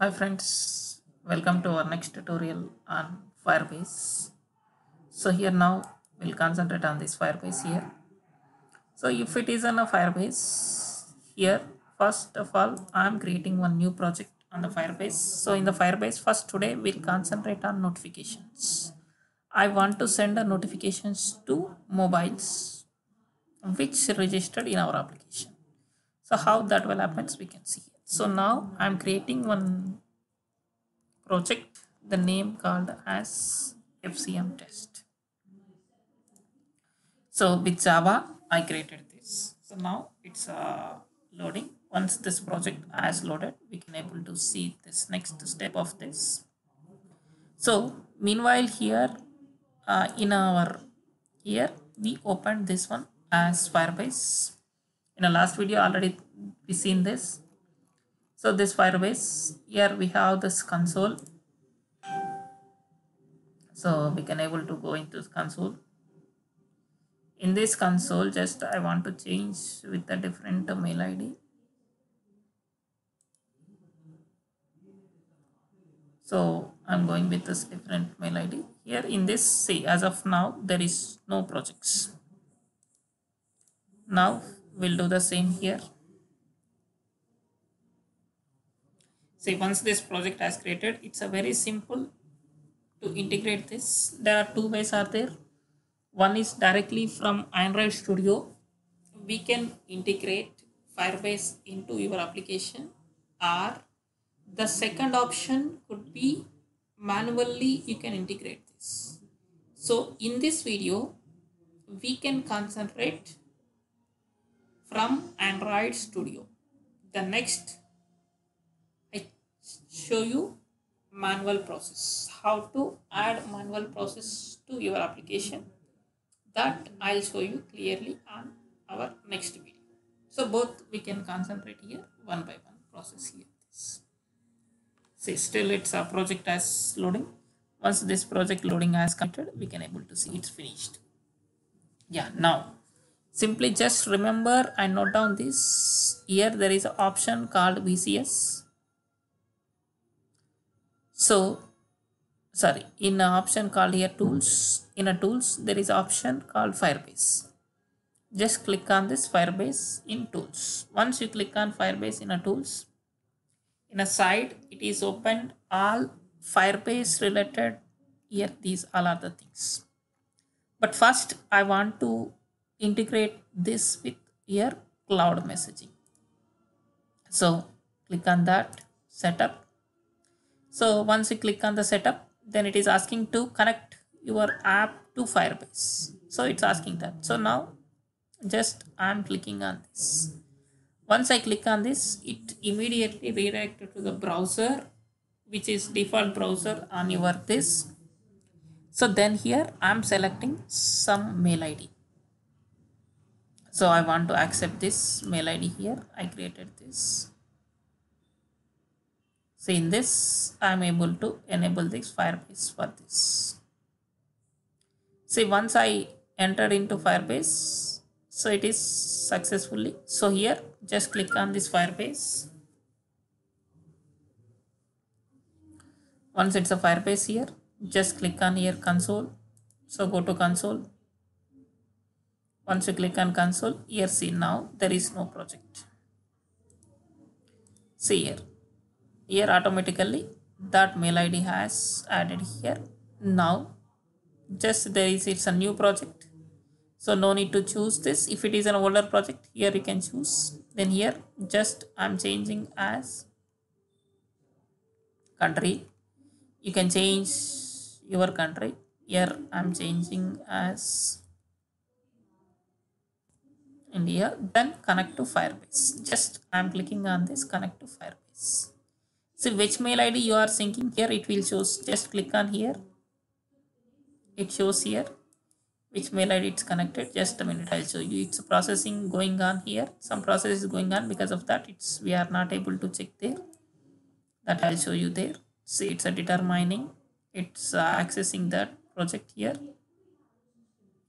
Hi friends, welcome to our next tutorial on Firebase. So here now we'll concentrate on this Firebase here. So if it is on a Firebase here, first of all I'm creating one new project on the Firebase. So in the Firebase first today we'll concentrate on notifications. I want to send a notifications to mobiles which registered in our application. So how that will happen we can see. So now I'm creating one project, the name called as FCM test. So with Java I created this. So now it's loading. Once this project has loaded we can able to see this next step of this. So meanwhile here in our here we opened this one as Firebase. In the last video already we seen this. So this Firebase here we have this console. So we can able to go into this console. In this console just I want to change with a different mail id. So I'm going with this different mail id here. In this, see, as of now there is no projects. Now we'll do the same here. See, once this project has created, it's a very simple to integrate this. There are two ways are there. One is directly from Android Studio. We can integrate Firebase into your application, or the second option could be manually you can integrate this. So in this video we can concentrate from Android Studio. The next I show you manual process, how to add manual process to your application. That I'll show you clearly on our next video. So both we can concentrate here one by one process here. This. See, still it's a project as loading. Once this project loading has completed, we can able to see it's finished. Yeah, now simply just remember and note down this. Here there is an option called VCS. So sorry, in an option called here tools, in a tools there is option called Firebase. Just click on this Firebase in tools. Once you click on Firebase in a tools, in a side it is opened all Firebase related. Here these all are the things, but first I want to integrate this with your cloud messaging. So click on that setup. So once you click on the setup, then it is asking to connect your app to Firebase. So it's asking that. So now just I'm clicking on this. Once I click on this, it immediately redirected to the browser, which is default browser on your this. So then here I'm selecting some mail ID. So I want to accept this mail ID here. I created this. So in this, I'm able to enable this Firebase for this. See, once I entered into Firebase, so it is successfully. So here, just click on this Firebase. Once it's a Firebase here, just click on here console. So go to console. Once you click on console, here see now there is no project. See here automatically that mail id has added here. Now just there is, it's a new project, so no need to choose this. If it is an older project, here you can choose. Then here just I'm changing as country. You can change your country. Here I'm changing as India. Then connect to Firebase. Just I'm clicking on this connect to Firebase. See which mail id you are syncing here, it will show. Just click on here, it shows here which mail id it's connected. Just a minute, I'll show you. It's processing going on here. Some process is going on, because of that it's we are not able to check there. That I'll show you there. See, it's a determining, it's accessing that project here.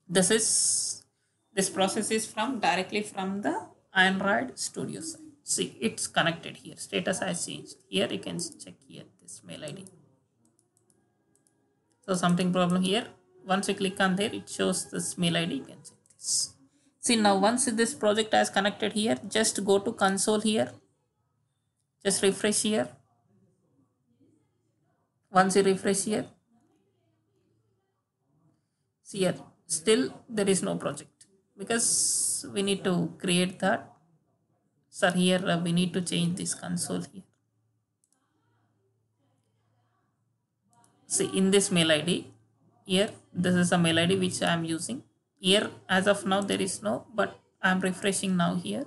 This process is from directly from the Android Studio side. See, it's connected here, status has changed. Here you can check here this mail id. So something problem here. Once you click on there, it shows this mail id. You can check this. See, now once this project has connected here, just go to console here, just refresh here. Once you refresh here, see here, still there is no project because we need to create that. So here we need to change this console here. See, in this mail id here, this is a mail id which I am using here. As of now there is no, but I am refreshing now here.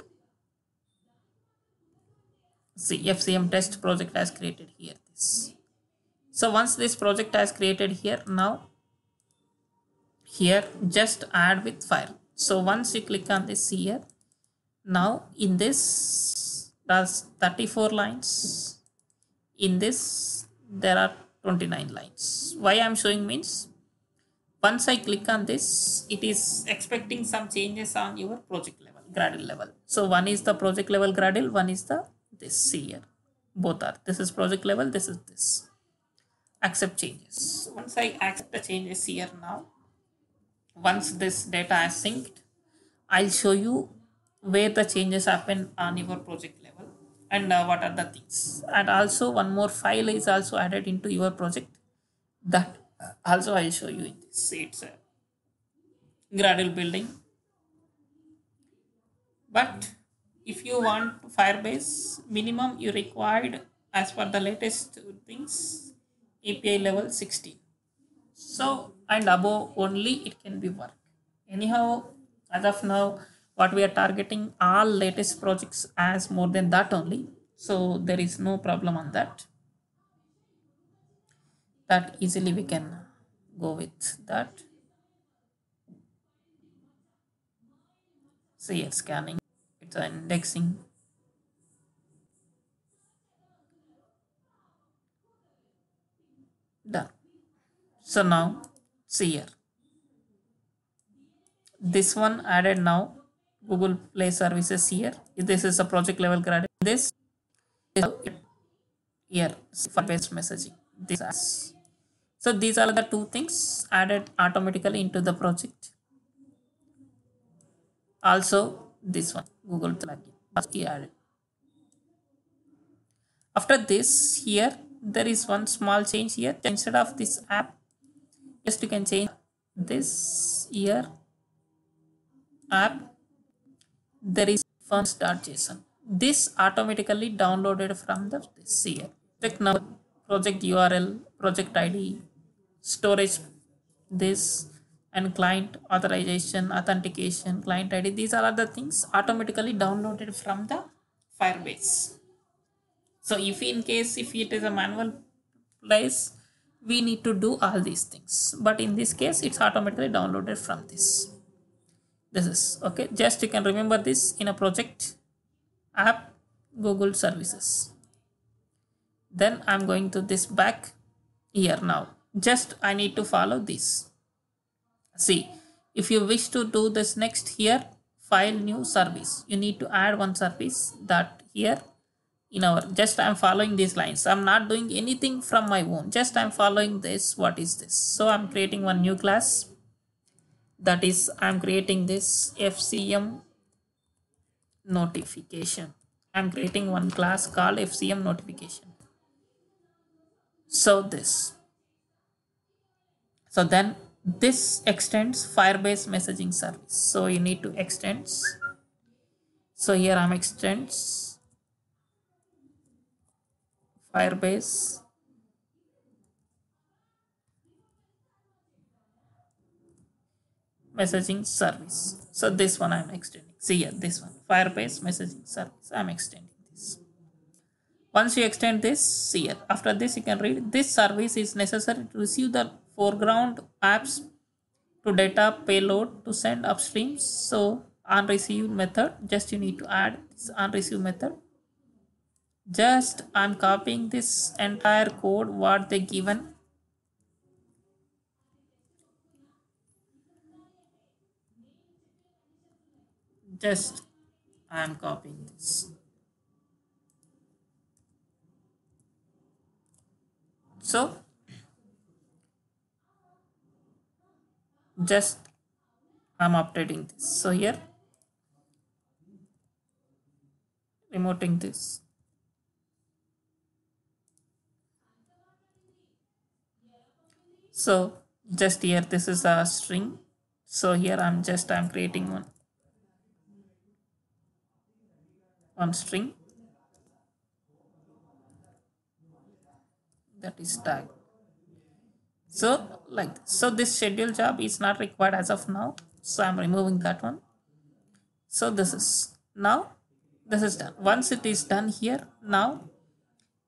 See, FCM test project has created here this. So once this project has created here, now here just add with file. So once you click on this here, now in this does 34 lines, in this there are 29 lines. Why I am showing means, once I click on this, it is expecting some changes on your project level, Gradle level. So one is the project level Gradle, one is the this here. Both are, this is project level, this is this. Accept changes. Once I accept the changes here now, once this data is synced, I'll show you where the changes happen on your project level and what are the things. And also one more file is also added into your project, that also I'll show you in this. It's a Gradle building. But if you want Firebase, minimum you required as per the latest things API level 16. So and above only it can be work. Anyhow, as of now, what we are targeting all latest projects as more than that only. So there is no problem on that. That easily we can go with that. See, it's scanning, it's indexing. Done. So now see here, this one added now Google Play services here. This is a project level Gradle. This is here for based messaging. This, so these are the two things added automatically into the project. Also this one Google plugin must be added. After this here, there is one small change here. Instead of this app, just you can change this here app. There is funds.json. This automatically downloaded from the this here. Check now project URL, project ID, storage, this, and client authorization, authentication, client ID. These are the things automatically downloaded from the Firebase. So if in case if it is a manual place, we need to do all these things. But in this case, it's automatically downloaded from this. This is okay. Just you can remember this in a project app Google services. Then I'm going to this back here now. Just I need to follow this. See, if you wish to do this next here, file new service, you need to add one service that here in our, just I'm following these lines. I'm not doing anything from my own, just I'm following this. What is this? So I'm creating one new class, that is I'm creating this FCM notification. I'm creating one class called FCM notification. So this, so then this extends Firebase messaging service. So you need to extends. So here I'm extends Firebase messaging service. So this one I'm extending. See here, this one Firebase messaging service. I'm extending this. Once you extend this, see here. After this, you can read this service is necessary to receive the foreground apps to data payload to send upstream. So on receive method, just you need to add this on receive method. Just I'm copying this entire code what they given. Just I am copying this. So just I'm updating this. So here remoting this. So just here this is a string. So here I'm creating one string that is tag. So like so this schedule job is not required as of now. So I'm removing that one. So this is now this is done. Once it is done here, now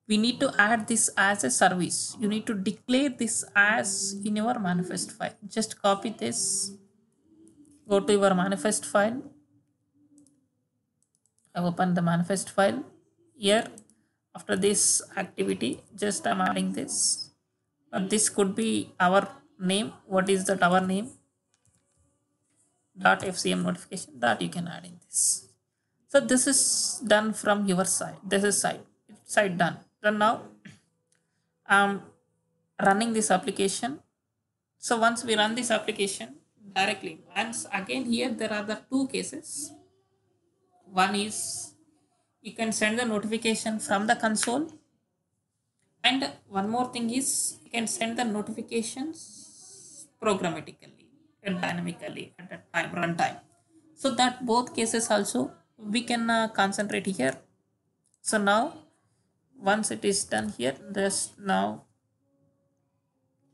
we need to add this as a service. You need to declare this as in your manifest file. Just copy this, go to your manifest file. I open the manifest file here. After this activity, just I'm adding this. This could be our name. What is that our name? Dot fcm notification that you can add in this. So this is done from your side. This is side done. Then now I'm running this application. So once we run this application directly, and again here there are the two cases. One is you can send the notification from the console, and one more thing is you can send the notifications programmatically and dynamically at a time runtime. So that both cases also we can concentrate here. So now once it is done here, just now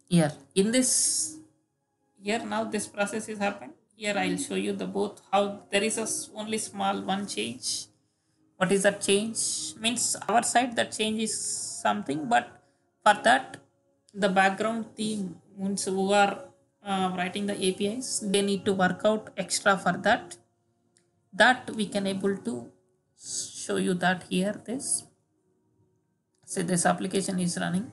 here in this here now this process is happened. Here I'll show you the both how there is a only small one change. What is that change? Means our side that change is something, but for that the background team means who are writing the APIs, they need to work out extra for that. That we can able to show you that here this. So this application is running.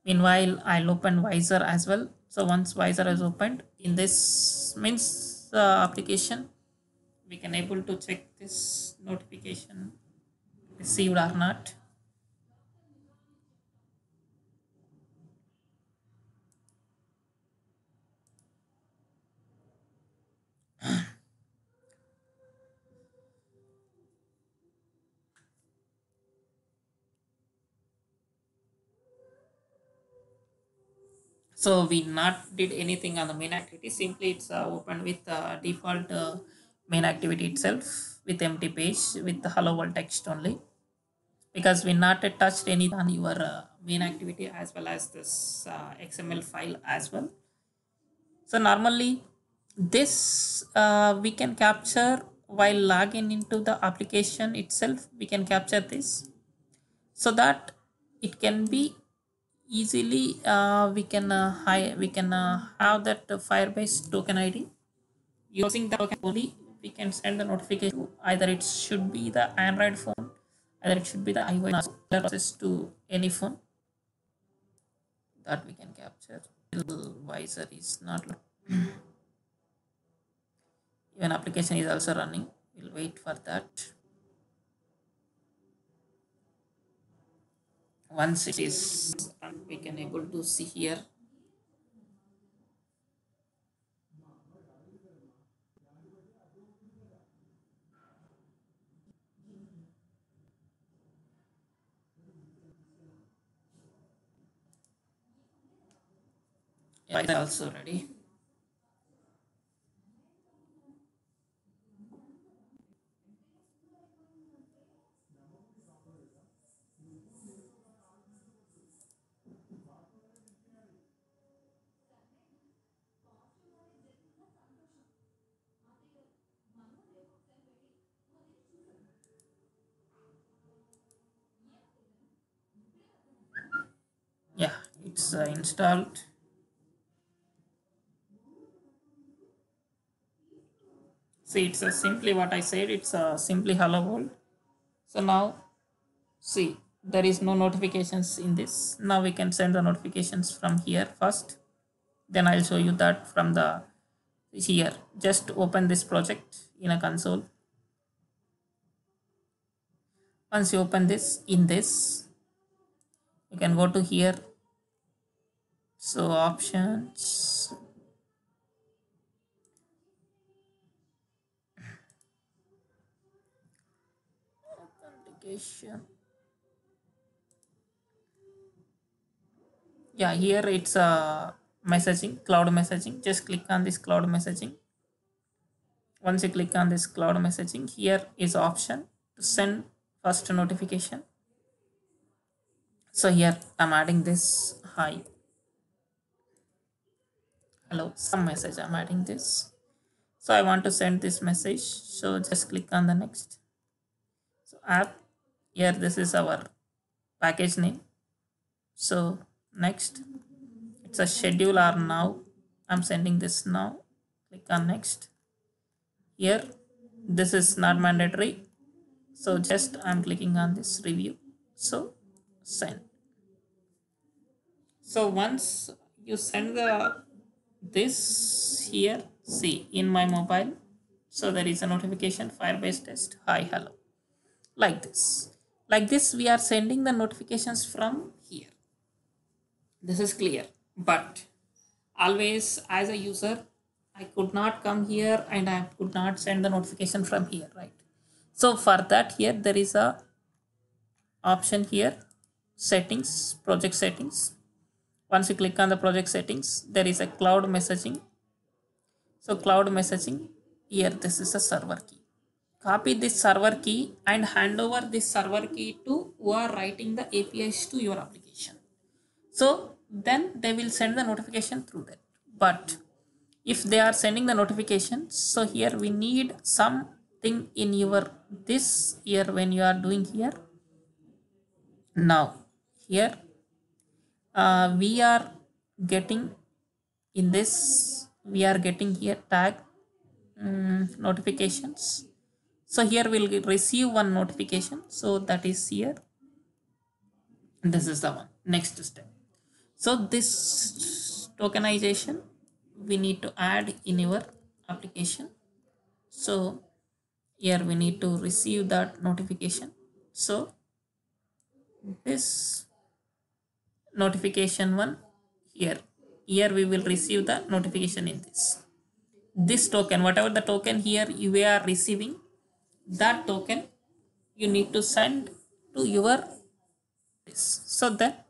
Meanwhile, I'll open Visor as well. So once Visor is opened, in this means application, we can able to check this notification received or not. So we not did anything on the main activity. Simply it's opened with default main activity itself with empty page with the hello world text only, because we not touched any on your main activity as well as this XML file as well. So normally this we can capture while logging into the application itself. We can capture this so that it can be easily we can have that Firebase token ID. Using the token only we can send the notification to either it should be the Android phone, either it should be the iOS process to any phone that we can capture. Visor is not even application is also running. We'll wait for that. Once it is we can able to see here. Yeah, it's also ready. Yeah, it's installed. See, it's simply what I said. It's simply hello world. So now see there is no notifications in this. Now we can send the notifications from here first. Then I'll show you that from the here. Just open this project in a console. Once you open this in this, you can go to here So options, authentication. Yeah, here it's messaging, cloud messaging. Just click on this cloud messaging. Once you click on this cloud messaging, here is option to send first notification. So here I'm adding this hi, hello, some message. I'm adding this. So I want to send this message. So just click on the next. So app, here this is our package name. So next, it's a schedule or now. I'm sending this now. Click on next. Here this is not mandatory. So just I'm clicking on this review. So send. So once you send the this here, see in my mobile, so there is a notification Firebase test, hi, hello, like this we are sending the notifications from here. This is clear, but always as a user I could not come here and I could not send the notification from here, right? So for that, here there is a option here, settings, project settings. Once you click on the project settings, there is a cloud messaging. So cloud messaging, here this is a server key. Copy this server key and hand over this server key to who are writing the APIs to your application. So then they will send the notification through that. But if they are sending the notification, so here we need something in your this here when you are doing here. Now here we are getting in this, we are getting here tag notifications. So here we'll receive one notification. So that is here. This is the one. Next step. So this tokenization we need to add in your application. So here we need to receive that notification. So this notification one here we will receive the notification in this token, whatever the token here you are receiving, that token you need to send to your this, so that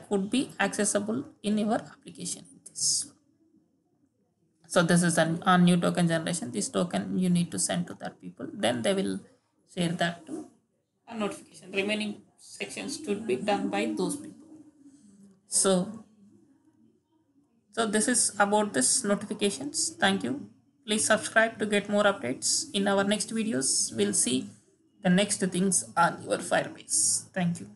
could be accessible in your application in this. So this is a new token generation. This token you need to send to that people, then they will share that to a notification. Remaining sections should be done by those people. So this is about this notifications. Thank you. Please subscribe to get more updates. In our next videos, we'll see the next things on your Firebase. Thank you.